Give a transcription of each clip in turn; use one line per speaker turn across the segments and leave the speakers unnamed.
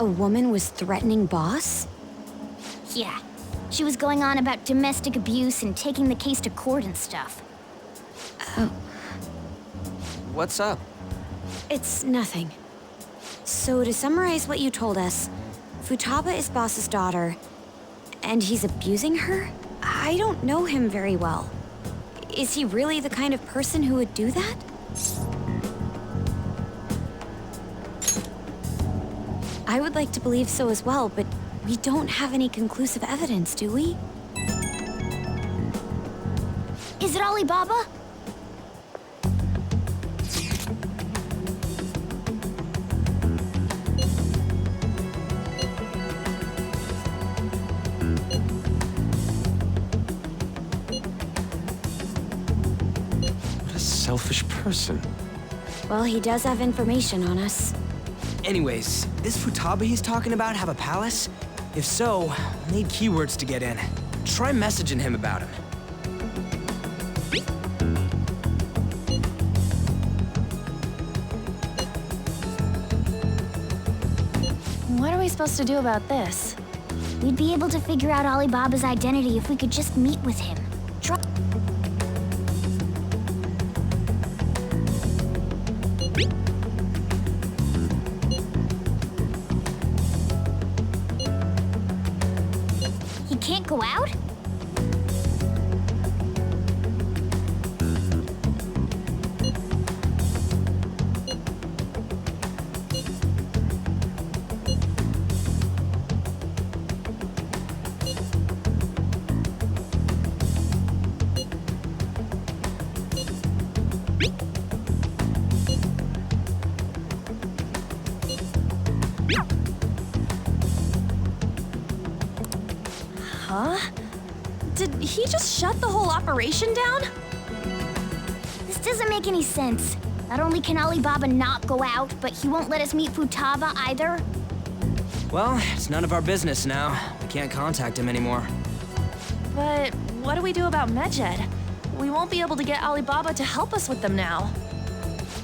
A woman was threatening Boss?
Yeah. She was going on about domestic abuse and taking the case to court and stuff.
Oh.
What's up?
It's nothing. So to summarize what you told us, Futaba is Boss's daughter, and he's abusing her? I don't know him very well. Is he really the kind of person who would do that? I would like to believe so as well, but we don't have any conclusive evidence, do we?
Is it Alibaba?
What a selfish person.
Well, he does have information on us.
Anyways, this Futaba he's talking about have a palace? If so, we'll need keywords to get in. Try messaging him about him.
What are we supposed to do about this?
We'd be able to figure out Alibaba's identity if we could just meet with him. He can't go out?
Huh? Did he just shut the whole operation down?
This doesn't make any sense. Not only can Alibaba not go out, but he won't let us meet Futaba either.
Well, it's none of our business now. We can't contact him anymore.
But what do we do about Medjed? We won't be able to get Alibaba to help us with them now.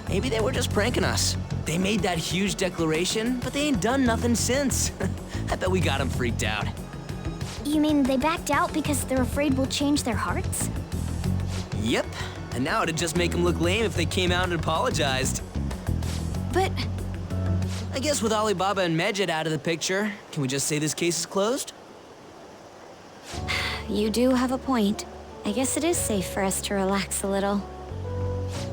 Maybe they were just pranking us. They made that huge declaration, but they ain't done nothing since. I bet we got him freaked out.
You mean they backed out because they're afraid we'll change their hearts?
Yep, and now it'd just make them look lame if they came out and apologized.
But
I guess with Alibaba and Medjed out of the picture, can we just say this case is closed?
You do have a point. I guess it is safe for us to relax a little.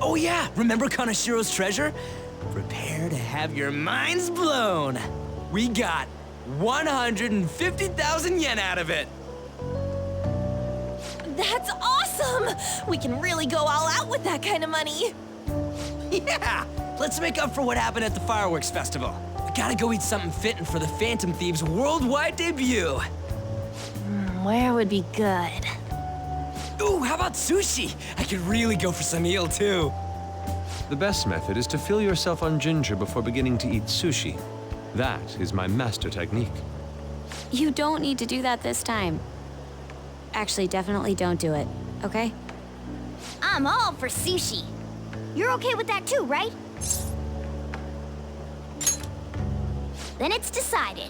Oh yeah, remember Kanashiro's treasure? Prepare to have your minds blown. We got 150,000 yen out of it.
that's awesome! We can really go all out with that kind of money.
Yeah, let's make up for what happened at the fireworks festival. We gotta go eat something fitting for the Phantom Thieves' worldwide debut.
Where would be good?
Ooh, how about sushi? I could really go for some eel too.
The best method is to fill yourself on ginger before beginning to eat sushi. That is my master technique.
You don't need to do that this time. Actually, definitely don't do it, okay?
I'm all for sushi. You're okay with that too, right? Then it's decided.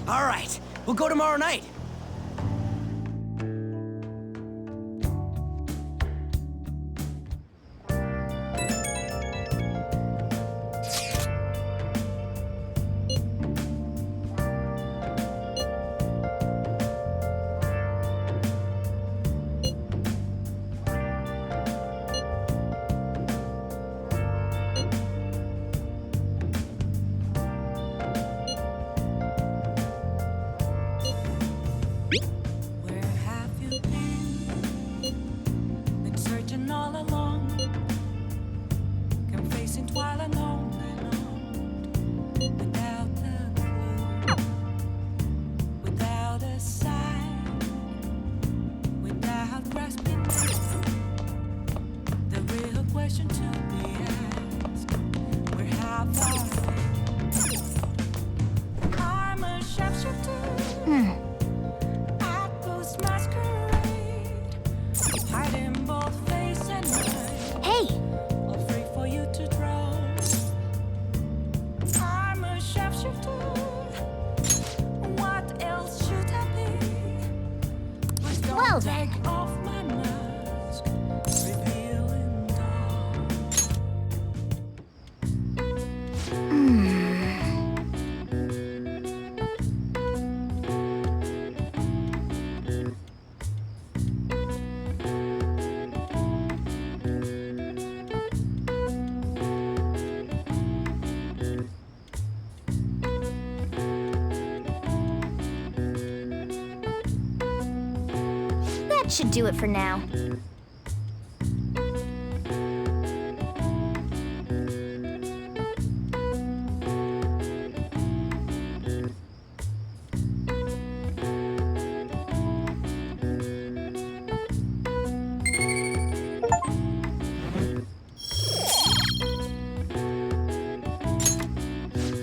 All right, we'll go tomorrow night.
Hey! Well then. That should do it for now.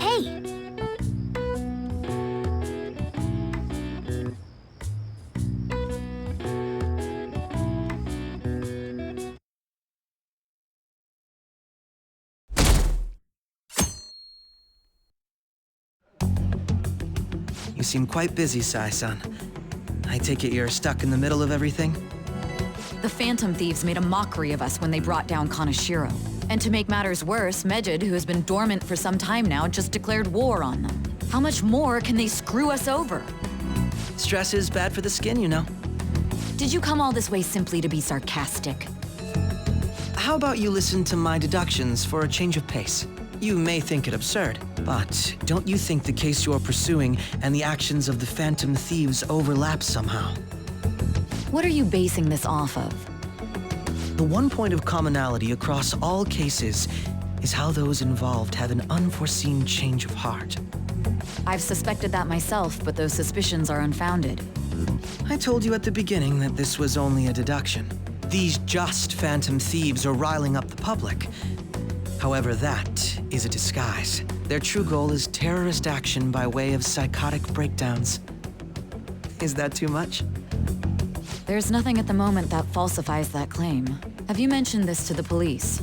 Hey!
You seem quite busy, Sae-san. I take it you're stuck in the middle of everything?
The Phantom Thieves made a mockery of us when they brought down Kaneshiro. And to make matters worse, Megid, who has been dormant for some time now, just declared war on them. How much more can they screw us over?
Stress is bad for the skin, you know.
Did you come all this way simply to be sarcastic?
How about you listen to my deductions for a change of pace? You may think it absurd, but don't you think the case you're pursuing and the actions of the Phantom Thieves overlap somehow?
What are you basing this off of?
The one point of commonality across all cases is how those involved have an unforeseen change of heart.
I've suspected that myself, but those suspicions are unfounded.
I told you at the beginning that this was only a deduction. These just Phantom Thieves are riling up the public. However, that is a disguise. Their true goal is terrorist action by way of psychotic breakdowns. Is that too much?
There's nothing at the moment that falsifies that claim. Have you mentioned this to the police?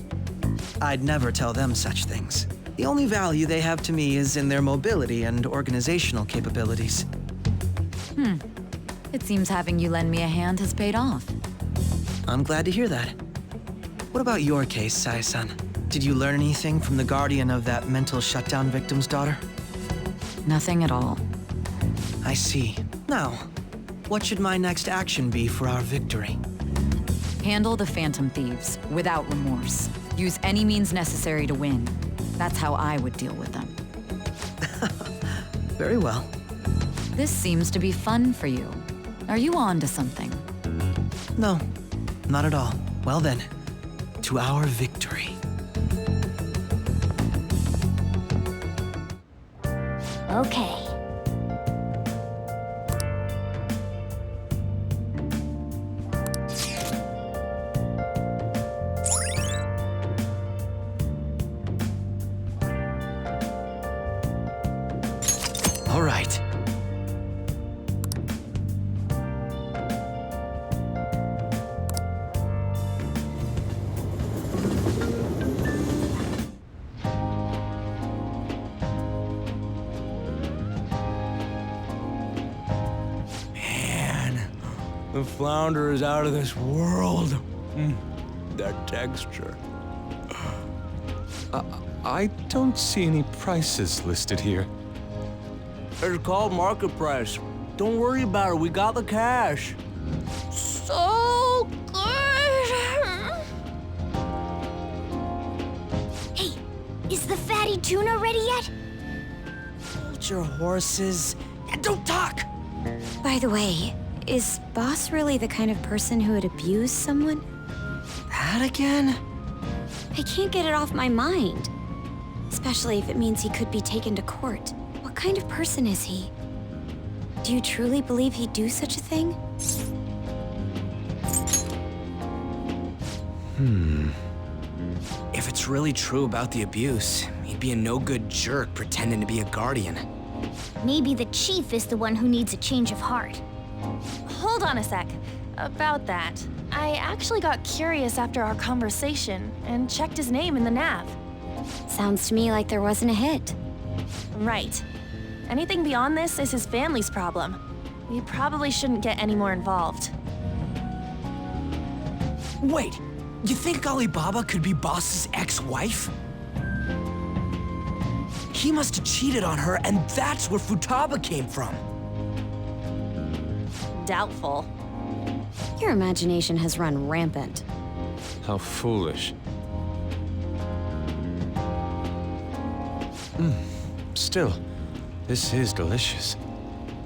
I'd never tell them such things. The only value they have to me is in their mobility and organizational capabilities.
It seems having you lend me a hand has paid off.
I'm glad to hear that. What about your case, Sae-san? Did you learn anything from the guardian of that mental shutdown victim's daughter?
Nothing at all.
I see. Now, what should my next action be for our victory?
Handle the Phantom Thieves without remorse. Use any means necessary to win. That's how I would deal with them.
Very well.
This seems to be fun for you. Are you on to something?
No, not at all. Well then, to our victory.
Okay.
All right.
The flounder is out of this world. That texture.
I don't see any prices listed here.
It's called market price. Don't worry about it. We got the cash.
So good! Hey, is the fatty tuna ready yet?
Hold your horses and don't talk!
By the way, is Boss really the kind of person who would abuse someone?
That again?
I can't get it off my mind. Especially if it means he could be taken to court. What kind of person is he? Do you truly believe he'd do such a thing?
If it's really true about the abuse, he'd be a no-good jerk pretending to be a guardian.
Maybe the chief is the one who needs a change of heart.
Hold on a sec. About that, I actually got curious after our conversation and checked his name in the nav.
Sounds to me like there wasn't a hit.
Right. Anything beyond this is his family's problem. We probably shouldn't get any more involved.
Wait, you think Alibaba could be Boss's ex-wife? He must have cheated on her, and that's where Futaba came from.
Doubtful.
Your imagination has run rampant.
How foolish. Still, this is delicious.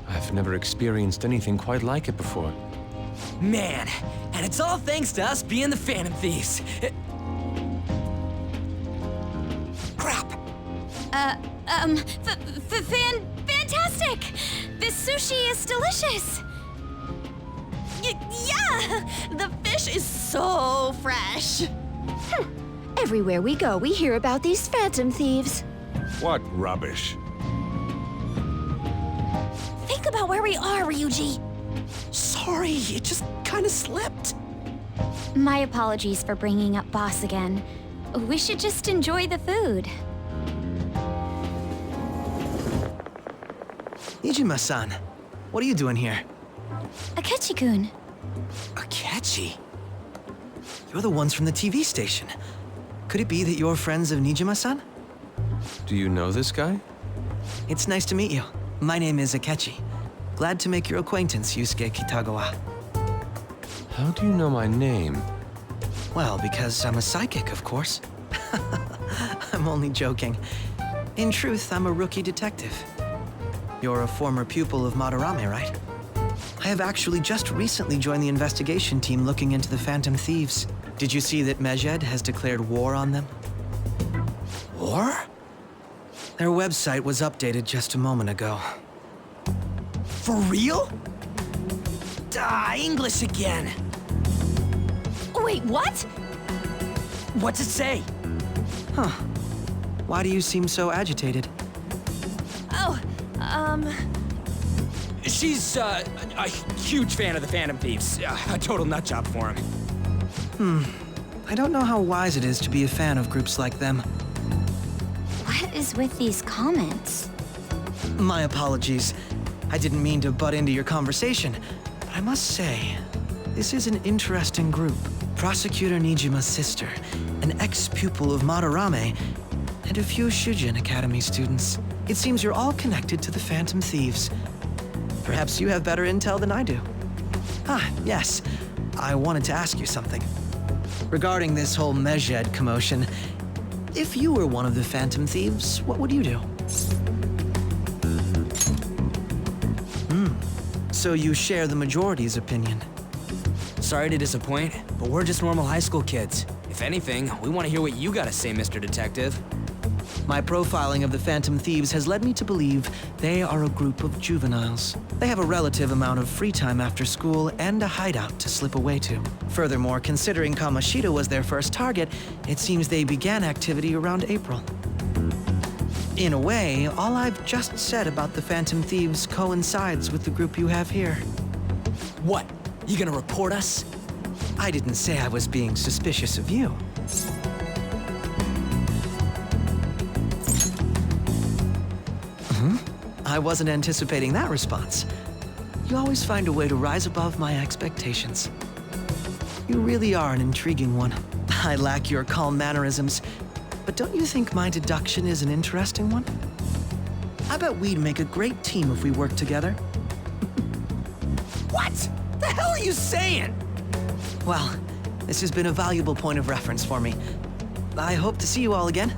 I've never experienced anything quite like it before.
Man, and it's all thanks to us being the Phantom Thieves. Crap.
Fantastic! This sushi is delicious!
Yeah! The fish is so fresh.
Everywhere we go, we hear about these Phantom Thieves.
What rubbish.
Think about where we are, Ryuji.
Sorry, it just kind of slipped.
My apologies for bringing up Boss again. We should just enjoy the food.
Nijima-san, what are you doing here?
Akechi-kun.
Akechi?
You're the ones from the TV station. Could it be that you're friends of Nijima-san?
Do you know this guy?
It's nice to meet you. My name is Akechi. Glad to make your acquaintance, Yusuke Kitagawa.
How do you know my name?
Well, because I'm a psychic, of course. I'm only joking. In truth, I'm a rookie detective. You're a former pupil of Madarame, right? I have actually just recently joined the investigation team looking into the Phantom Thieves. Did you see that Megid has declared war on them?
War?
Their website was updated just a moment ago.
For real? English again.
Wait, what?
What's it say?
Huh. Why do you seem so agitated?
Oh,
She's a huge fan of the Phantom Thieves. A total nutjob for him.
I don't know how wise it is to be a fan of groups like them.
What is with these comments?
My apologies. I didn't mean to butt into your conversation, but I must say, this is an interesting group. Prosecutor Nijima's sister, an ex-pupil of Madarame, and a few Shujin Academy students. It seems you're all connected to the Phantom Thieves. Perhaps you have better intel than I do. Ah, yes. I wanted to ask you something. Regarding this whole Megid commotion, if you were one of the Phantom Thieves, what would you do? So you share the majority's opinion.
Sorry to disappoint, but we're just normal high school kids. If anything, we want to hear what you gotta say, Mr. Detective.
My profiling of the Phantom Thieves has led me to believe they are a group of juveniles. They have a relative amount of free time after school and a hideout to slip away to. Furthermore, considering Kamoshida was their first target, it seems they began activity around April. In a way, all I've just said about the Phantom Thieves coincides with the group you have here.
What? You gonna report us?
I didn't say I was being suspicious of you. I wasn't anticipating that response. You always find a way to rise above my expectations. You really are an intriguing one. I lack your calm mannerisms, but don't you think my deduction is an interesting one? I bet we'd make a great team if we worked together.
What? The hell are you saying?
Well, this has been a valuable point of reference for me. I hope to see you all again.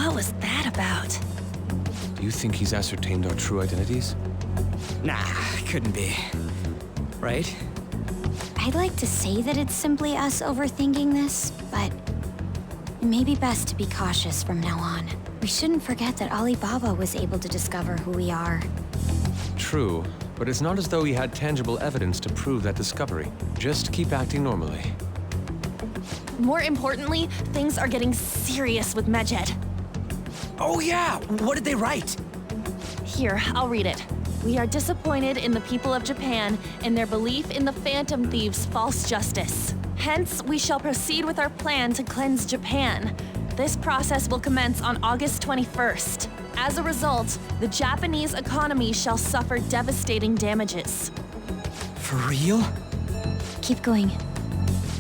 what was that about?
Do you think he's ascertained our true identities?
Nah, couldn't be. Right?
I'd like to say that it's simply us overthinking this, but it may be best to be cautious from now on. We shouldn't forget that Alibaba was able to discover who we are.
True, but it's not as though he had tangible evidence to prove that discovery. Just keep acting normally.
More importantly, things are getting serious with Megid.
Oh yeah, what did they write?
Here, I'll read it. We are disappointed in the people of Japan in their belief in the Phantom Thieves' false justice. Hence, we shall proceed with our plan to cleanse Japan. This process will commence on August 21st. As a result, the Japanese economy shall suffer devastating damages.
For real?
Keep going.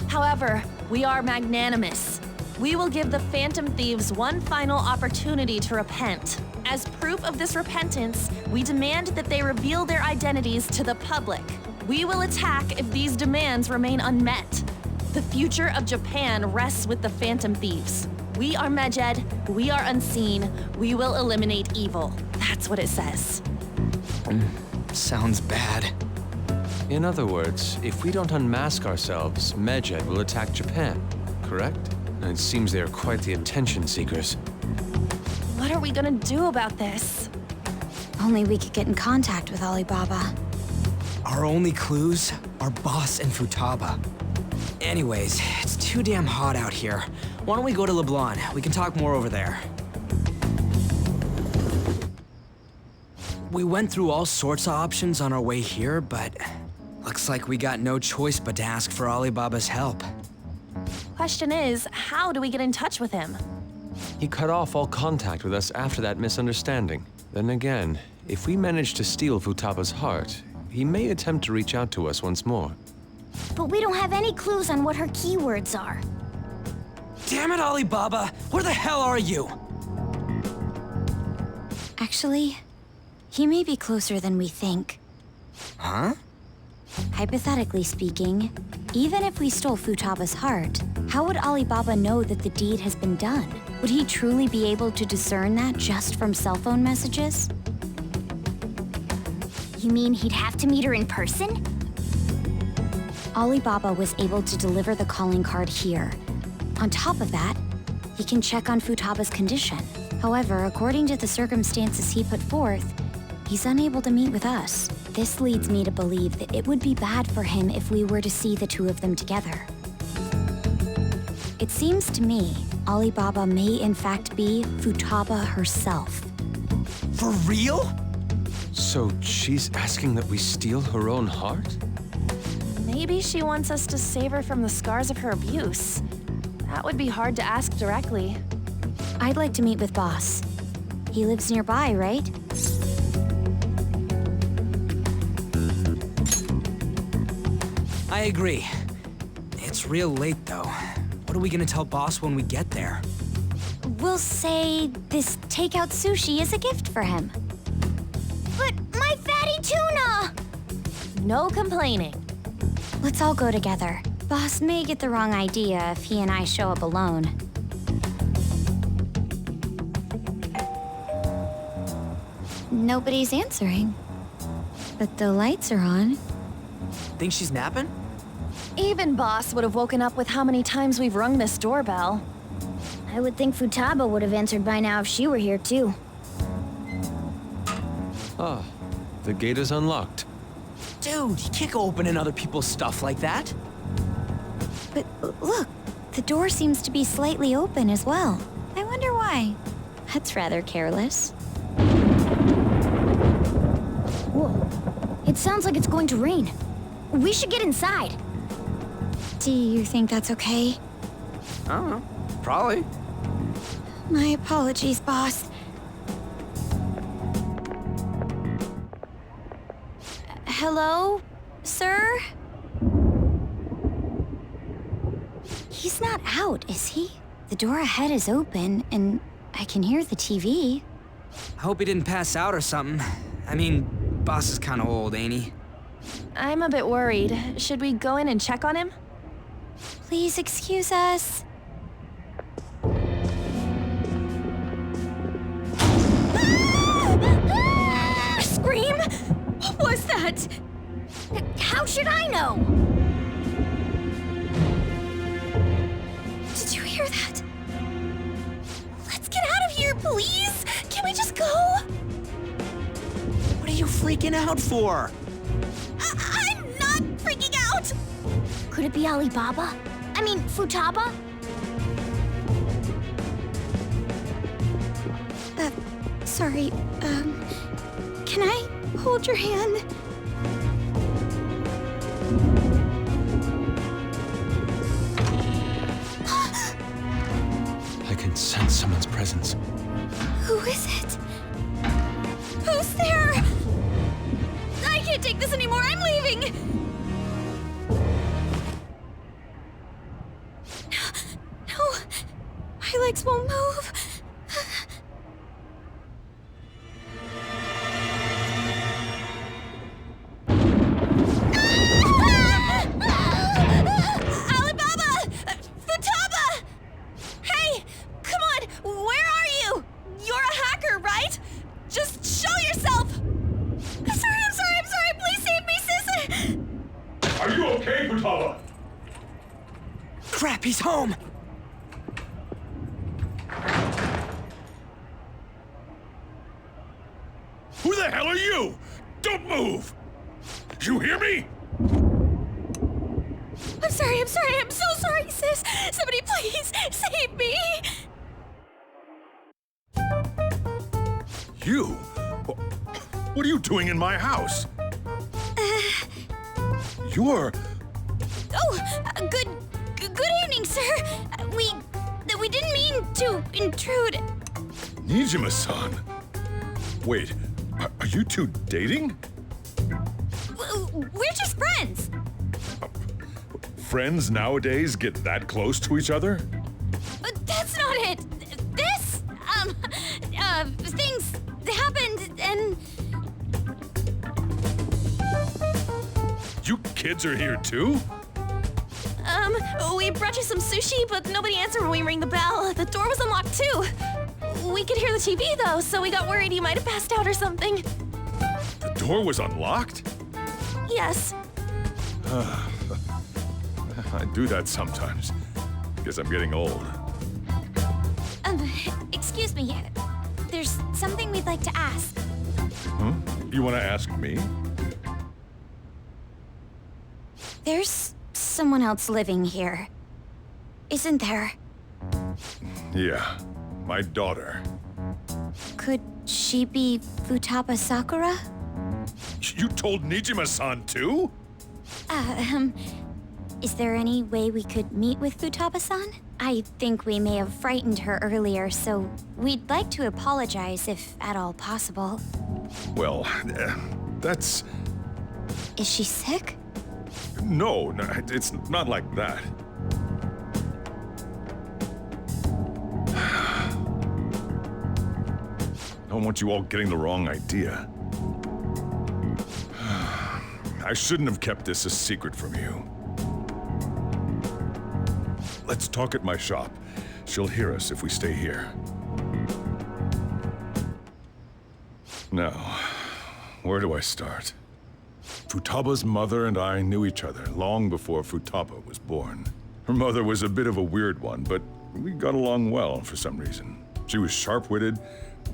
However, we are magnanimous. We will give the Phantom Thieves one final opportunity to repent. As proof of this repentance, we demand that they reveal their identities to the public. We will attack if these demands remain unmet. The future of Japan rests with the Phantom Thieves. We are Medjed, we are unseen, we will eliminate evil. That's what it says.
Sounds bad.
In other words, if we don't unmask ourselves, Medjed will attack Japan, correct? And it seems they are quite the attention seekers.
What are we gonna do about this?
Only we could get in contact with Alibaba.
Our only clues are Boss and Futaba. Anyways, it's too damn hot out here. Why don't we go to Leblanc? We can talk more over there. We went through all sorts of options on our way here, but looks like we got no choice but to ask for Alibaba's help.
Question is, how do we get in touch with him?
He cut off all contact with us after that misunderstanding. Then again, if we manage to steal Futaba's heart, he may attempt to reach out to us once more.
But we don't have any clues on what her keywords are.
Damn it, Alibaba! Where the hell are you?
Actually, he may be closer than we think.
Huh?
Hypothetically speaking, even if we stole Futaba's heart, how would Alibaba know that the deed has been done? Would he truly be able to discern that just from cell phone messages?
You mean he'd have to meet her in person?
Alibaba was able to deliver the calling card here. On top of that, he can check on Futaba's condition. However, according to the circumstances he put forth, he's unable to meet with us. This leads me to believe that it would be bad for him if we were to see the two of them together. It seems to me Alibaba may in fact be Futaba herself.
For real?
So she's asking that we steal her own heart?
Maybe she wants us to save her from the scars of her abuse. That would be hard to ask directly.
I'd like to meet with Boss. He lives nearby, right?
I agree. It's real late, though. What are we gonna tell Boss when we get there?
We'll say this takeout sushi is a gift for him.
But my fatty tuna!
No complaining.
Let's all go together. Boss may get the wrong idea if he and I show up alone. Nobody's answering. But the lights are on.
Think she's napping?
Even Boss would have woken up with how many times we've rung this doorbell.
I would think Futaba would have answered by now if she were here too.
Ah, the gate is unlocked.
Dude, you can't go opening other people's stuff like that.
But look, the door seems to be slightly open as well. I wonder why. That's rather careless.
Whoa. It sounds like it's going to rain. We should get inside.
Do you think that's okay?
I don't know. Probably.
My apologies, Boss. Hello, sir? He's not out, is he? The door ahead is open, and I can hear the TV.
I hope he didn't pass out or something. I mean, Boss is kinda old, ain't he?
I'm a bit worried. Should we go in and check on him?
Please excuse us.
Scream? What was that? How should I know?
Did you hear that? Let's get out of here, please! Can we just go?
What are you freaking out for?
I'm not freaking out!
Could it be Alibaba? I mean, Futaba?
Sorry, can I hold your hand?
I can sense someone's presence.
Who is it? Who's there? I can't take this anymore, I'm leaving! legs won't move.
Alibaba! Futaba! Hey! Come on! Where are you? You're a hacker, right? Just show yourself! I'm sorry! Please save me, sis!
Are you okay, Futaba?
Crap, he's home!
Who the hell are you? Don't move! You hear me?
I'm sorry. I'm so sorry, sis. Somebody please save me.
You? What are you doing in my house? You're...
Good evening, sir. We didn't mean to intrude.
Nijima-san. Wait, are you two dating?
We're just friends.
Friends nowadays get that close to each other?
That's not it. This, things happened and...
You kids are here too?
We brought you some sushi, but nobody answered when we rang the bell. The door was unlocked too. We could hear the TV though, so we got worried you might have passed out or something.
The door was unlocked?
Yes.
I do that sometimes. Guess I'm getting old.
Excuse me. There's something we'd like to ask.
You want to ask me?
There's someone else living here, isn't there?
Yeah, my daughter.
Could she be Futaba Sakura?
You told Nijima-san too?
Is there any way we could meet with Futaba-san? I think we may have frightened her earlier, so we'd like to apologize if at all possible.
Well, that's...
Is she sick?
No, it's not like that. I don't want you all getting the wrong idea. I shouldn't have kept this a secret from you. Let's talk at my shop. She'll hear us if we stay here. Now, where do I start? Futaba's mother and I knew each other long before Futaba was born. Her mother was a bit of a weird one, but we got along well for some reason. She was sharp-witted,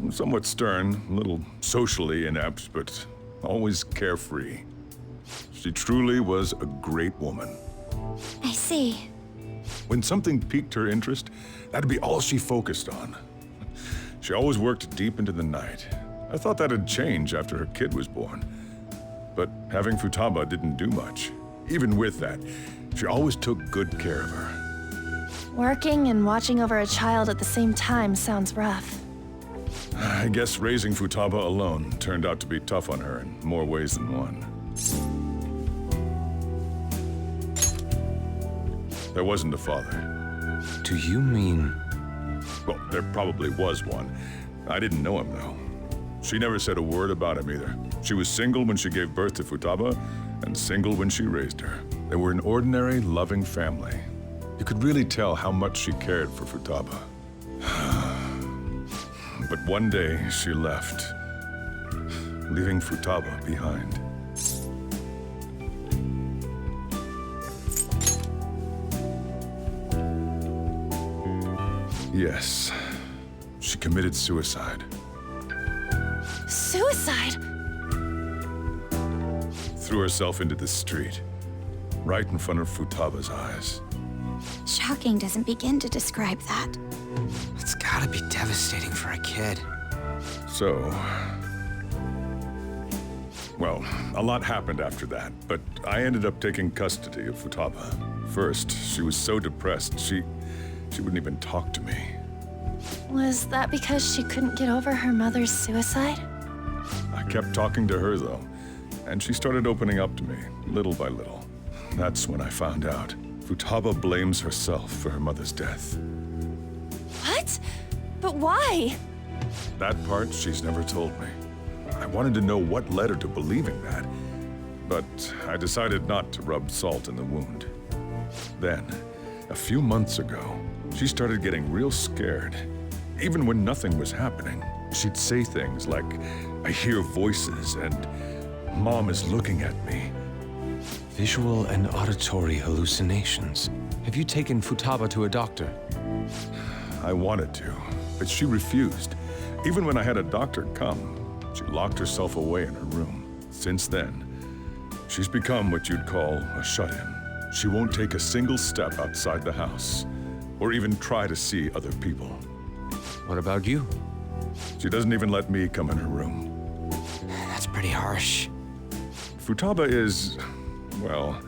somewhat stern, a little socially inept, but always carefree. She truly was a great woman.
I see.
When something piqued her interest, that'd be all she focused on. She always worked deep into the night. I thought that'd change after her kid was born. But having Futaba didn't do much. Even with that, she always took good care of her.
Working and watching over a child at the same time sounds rough.
I guess raising Futaba alone turned out to be tough on her in more ways than one. There wasn't a father.
Do you mean...
Well, there probably was one. I didn't know him, though. She never said a word about him either. She was single when she gave birth to Futaba, and single when she raised her. They were an ordinary, loving family. You could really tell how much she cared for Futaba. But one day, she left, leaving Futaba behind. Yes, she committed suicide.
Suicide?
Threw herself into the street, right in front of Futaba's eyes.
Shocking doesn't begin to describe that.
It's gotta be devastating for a kid.
So... Well, a lot happened after that, but I ended up taking custody of Futaba. First, she was so depressed, she wouldn't even talk to me.
Was that because she couldn't get over her mother's suicide?
I kept talking to her, though, and she started opening up to me, little by little. That's when I found out. Futaba blames herself for her mother's death.
What? But why?
That part she's never told me. I wanted to know what led her to believing that, but I decided not to rub salt in the wound. Then, a few months ago, she started getting real scared. Even when nothing was happening, she'd say things like, "I hear voices," and "Mom is looking at me."
Visual and auditory hallucinations. Have you taken Futaba to a doctor?
I wanted to, but she refused. Even when I had a doctor come, she locked herself away in her room. Since then, she's become what you'd call a shut-in. She won't take a single step outside the house, or even try to see other people.
What about you?
She doesn't even let me come in her room.
That's pretty harsh.
Futaba is, well,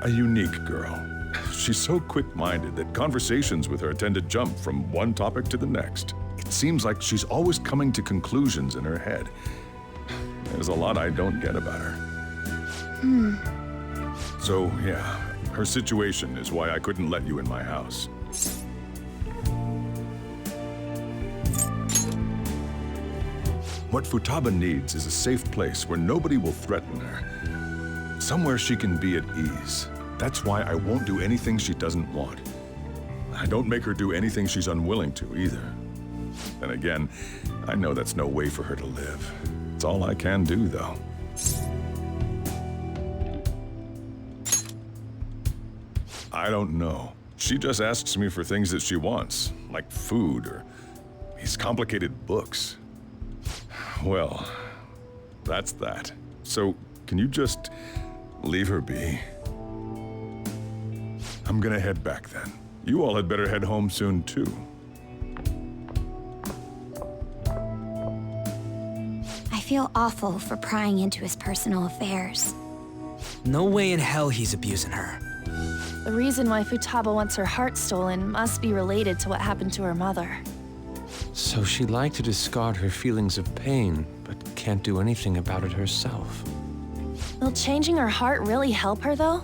a unique girl. She's so quick-minded that conversations with her tend to jump from one topic to the next. It seems like she's always coming to conclusions in her head. There's a lot I don't get about her. So, yeah, her situation is why I couldn't let you in my house. What Futaba needs is a safe place where nobody will threaten her. Somewhere she can be at ease. That's why I won't do anything she doesn't want. I don't make her do anything she's unwilling to, either. Then again, I know that's no way for her to live. It's all I can do, though. I don't know. She just asks me for things that she wants, like food or these complicated books. Well, that's that. So, can you just leave her be? I'm gonna head back then. You all had better head home soon, too.
I feel awful for prying into his personal affairs.
No way in hell he's abusing her.
The reason why Futaba wants her heart stolen must be related to what happened to her mother.
So she'd like to discard her feelings of pain, but can't do anything about it herself.
Will changing her heart really help her, though?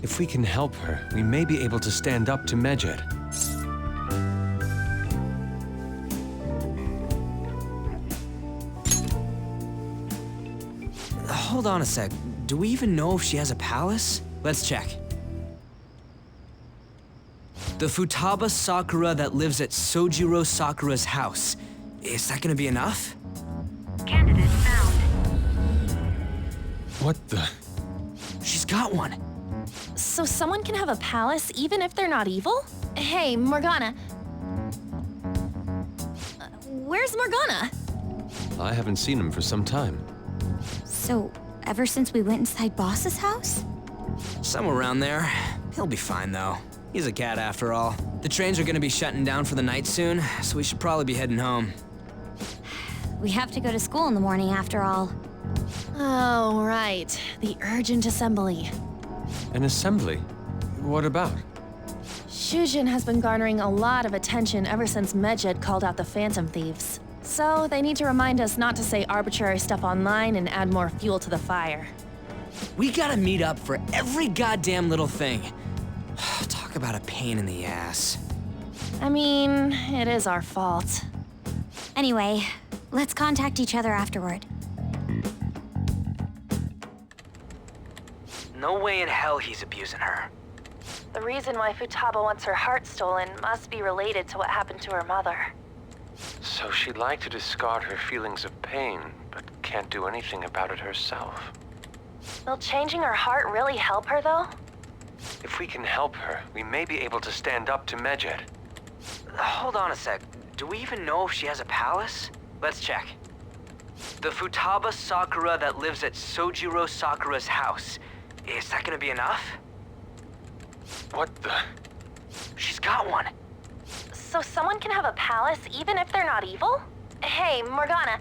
If we can help her, we may be able to stand up to Megid.
Hold on a sec. Do we even know if she has a palace? Let's check. The Futaba Sakura that lives at Sojiro Sakura's house. Is that gonna be enough?
Candidate found.
What the?
She's got one.
So someone can have a palace even if they're not evil? Hey, Morgana. Where's Morgana?
I haven't seen him for some time.
So, ever since we went inside Boss's house?
Somewhere around there. He'll be fine, though. He's a cat, after all. The trains are gonna be shutting down for the night soon, so we should probably be heading home.
We have to go to school in the morning after all.
Oh, right. The urgent assembly.
An assembly? What about?
Shujin has been garnering a lot of attention ever since Megid called out the Phantom Thieves. So they need to remind us not to say arbitrary stuff online and add more fuel to the fire.
We gotta meet up for every goddamn little thing. Talk about a pain in the ass.
I mean, it is our fault.
Anyway, let's contact each other afterward.
No way in hell he's abusing her.
The reason why Futaba wants her heart stolen must be related to what happened to her mother.
So she'd like to discard her feelings of pain, but can't do anything about it herself.
Will changing her heart really help her, though?
If we can help her, we may be able to stand up to Megid.
Hold on a sec. Do we even know if she has a palace? Let's check. The Futaba Sakura that lives at Sojiro Sakura's house. Is that gonna be enough?
What the?
She's got one.
So someone can have a palace even if they're not evil? Hey, Morgana,